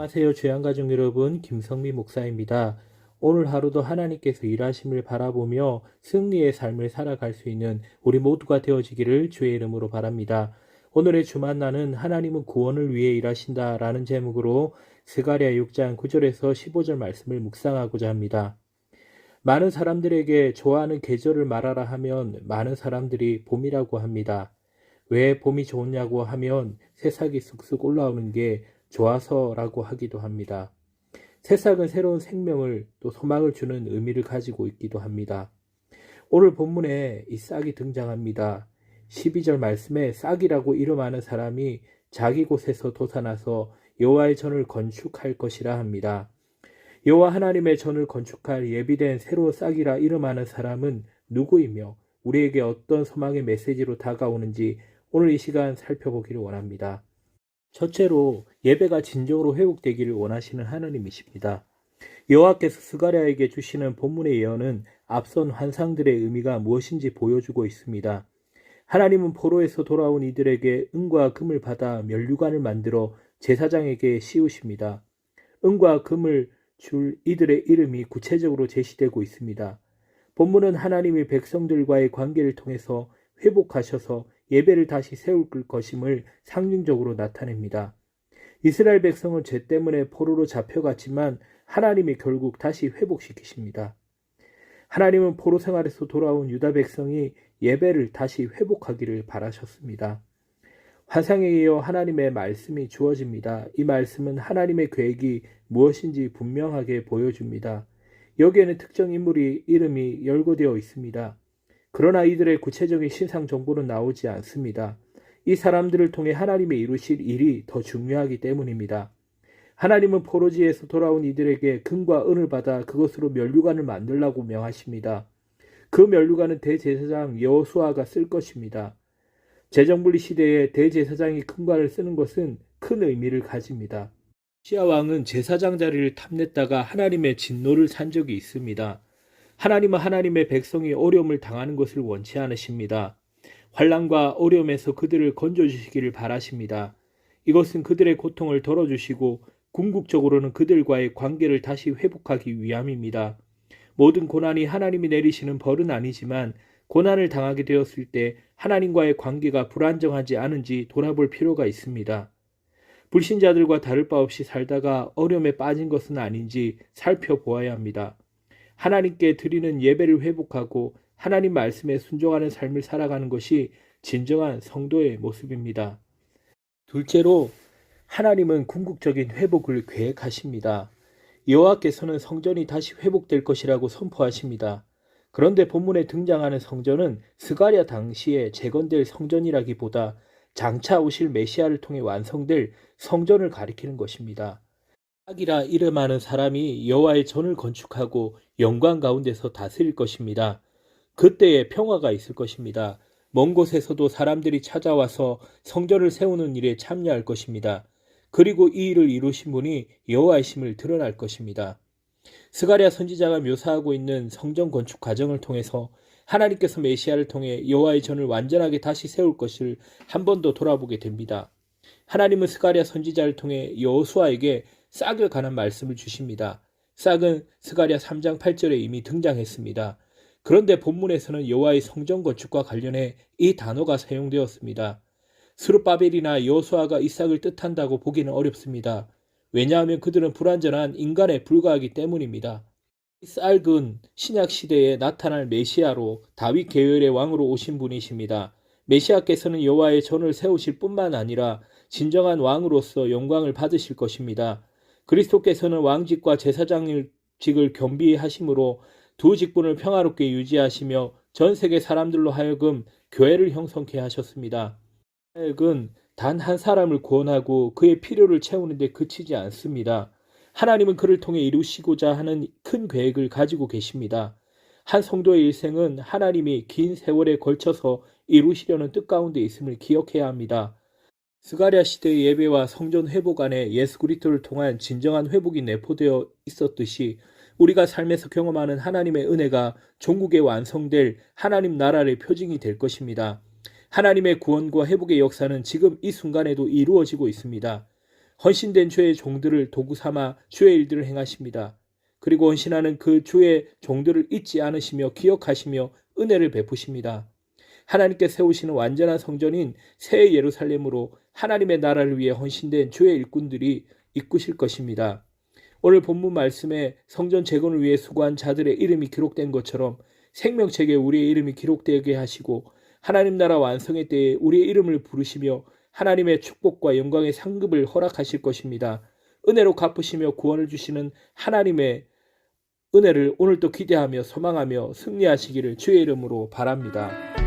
안녕하세요. 주양가족 여러분, 김성미 목사입니다. 오늘 하루도 하나님께서 일하심을 바라보며 승리의 삶을 살아갈 수 있는 우리 모두가 되어지기를 주의 이름으로 바랍니다. 오늘의 주만나는 하나님은 구원을 위해 일하신다라는 제목으로 스가랴 6장 9절에서 15절 말씀을 묵상하고자 합니다. 많은 사람들에게 좋아하는 계절을 말하라 하면 많은 사람들이 봄이라고 합니다. 왜 봄이 좋냐고 하면 새싹이 쑥쑥 올라오는 게 좋아서라고 하기도 합니다. 새싹은 새로운 생명을 또 소망을 주는 의미를 가지고 있기도 합니다. 오늘 본문에 이 싹이 등장합니다. 12절 말씀에 싹이라고 이름하는 사람이 자기 곳에서 솟아나서 여호와의 전을 건축할 것이라 합니다. 여호와 하나님의 전을 건축할 예비된 새로운 싹이라 이름하는 사람은 누구이며 우리에게 어떤 소망의 메시지로 다가오는지 오늘 이 시간 살펴보기를 원합니다. 첫째로 예배가 진정으로 회복되기를 원하시는 하나님이십니다. 여호와께서 스가랴에게 주시는 본문의 예언은 앞선 환상들의 의미가 무엇인지 보여주고 있습니다. 하나님은 포로에서 돌아온 이들에게 은과 금을 받아 면류관을 만들어 제사장에게 씌우십니다. 은과 금을 줄 이들의 이름이 구체적으로 제시되고 있습니다. 본문은 하나님이 백성들과의 관계를 통해서 회복하셔서 예배를 다시 세울 것임을 상징적으로 나타냅니다. 이스라엘 백성은 죄 때문에 포로로 잡혀갔지만 하나님이 결국 다시 회복시키십니다. 하나님은 포로 생활에서 돌아온 유다 백성이 예배를 다시 회복하기를 바라셨습니다. 환상에 이어 하나님의 말씀이 주어집니다. 이 말씀은 하나님의 계획이 무엇인지 분명하게 보여줍니다. 여기에는 특정 인물이 이름이 열거되어 있습니다. 그러나 이들의 구체적인 신상 정보는 나오지 않습니다. 이 사람들을 통해 하나님이 이루실 일이 더 중요하기 때문입니다. 하나님은 포로지에서 돌아온 이들에게 금과 은을 받아 그것으로 면류관을 만들라고 명하십니다. 그 면류관은 대제사장 여호수아가 쓸 것입니다. 재정분리 시대에 대제사장이 금관을 쓰는 것은 큰 의미를 가집니다. 시아 왕은 제사장 자리를 탐냈다가 하나님의 진노를 산 적이 있습니다. 하나님은 하나님의 백성이 어려움을 당하는 것을 원치 않으십니다. 환난과 어려움에서 그들을 건져주시기를 바라십니다. 이것은 그들의 고통을 덜어주시고 궁극적으로는 그들과의 관계를 다시 회복하기 위함입니다. 모든 고난이 하나님이 내리시는 벌은 아니지만 고난을 당하게 되었을 때 하나님과의 관계가 불안정하지 않은지 돌아볼 필요가 있습니다. 불신자들과 다를 바 없이 살다가 어려움에 빠진 것은 아닌지 살펴보아야 합니다. 하나님께 드리는 예배를 회복하고 하나님 말씀에 순종하는 삶을 살아가는 것이 진정한 성도의 모습입니다. 둘째로 하나님은 궁극적인 회복을 계획하십니다. 여호와께서는 성전이 다시 회복될 것이라고 선포하십니다. 그런데 본문에 등장하는 성전은 스가랴 당시에 재건될 성전이라기보다 장차 오실 메시아를 통해 완성될 성전을 가리키는 것입니다. 싹이라 이름하는 사람이 여호와의 전을 건축하고 영광 가운데서 다스릴 것입니다. 그때에 평화가 있을 것입니다. 먼 곳에서도 사람들이 찾아와서 성전을 세우는 일에 참여할 것입니다. 그리고 이 일을 이루신 분이 여호와이심을 드러날 것입니다. 스가랴 선지자가 묘사하고 있는 성전 건축 과정을 통해서 하나님께서 메시아를 통해 여호와의 전을 완전하게 다시 세울 것을 한 번 더 돌아보게 됩니다. 하나님은 스가랴 선지자를 통해 여호수아에게 싹에 관한 말씀을 주십니다. 싹은 스가랴 3장 8절에 이미 등장했습니다. 그런데 본문에서는 여호와의 성전 건축과 관련해 이 단어가 사용되었습니다. 스룹바벨이나 여호수아가 이 싹을 뜻한다고 보기는 어렵습니다. 왜냐하면 그들은 불완전한 인간에 불과하기 때문입니다. 이 싹은 신약 시대에 나타날 메시아로 다윗 계열의 왕으로 오신 분이십니다. 메시아께서는 여호와의 전을 세우실 뿐만 아니라 진정한 왕으로서 영광을 받으실 것입니다. 그리스도께서는 왕직과 제사장직을 겸비하심으로 두 직분을 평화롭게 유지하시며 전 세계 사람들로 하여금 교회를 형성케 하셨습니다. 사역은 단 한 사람을 구원하고 그의 필요를 채우는 데 그치지 않습니다. 하나님은 그를 통해 이루시고자 하는 큰 계획을 가지고 계십니다. 한 성도의 일생은 하나님이 긴 세월에 걸쳐서 이루시려는 뜻 가운데 있음을 기억해야 합니다. 스가랴 시대의 예배와 성전 회복 안에 예수 그리스도를 통한 진정한 회복이 내포되어 있었듯이 우리가 삶에서 경험하는 하나님의 은혜가 종국에 완성될 하나님 나라의 표징이 될 것입니다. 하나님의 구원과 회복의 역사는 지금 이 순간에도 이루어지고 있습니다. 헌신된 주의 종들을 도구 삼아 주의 일들을 행하십니다. 그리고 헌신하는 그 주의 종들을 잊지 않으시며 기억하시며 은혜를 베푸십니다. 하나님께 세우시는 완전한 성전인 새 예루살렘으로 하나님의 나라를 위해 헌신된 주의 일꾼들이 이끄실 것입니다. 오늘 본문 말씀에 성전 재건을 위해 수고한 자들의 이름이 기록된 것처럼 생명책에 우리의 이름이 기록되게 하시고 하나님 나라 완성의 때에 우리의 이름을 부르시며 하나님의 축복과 영광의 상급을 허락하실 것입니다. 은혜로 갚으시며 구원을 주시는 하나님의 은혜를 오늘도 기대하며 소망하며 승리하시기를 주의 이름으로 바랍니다.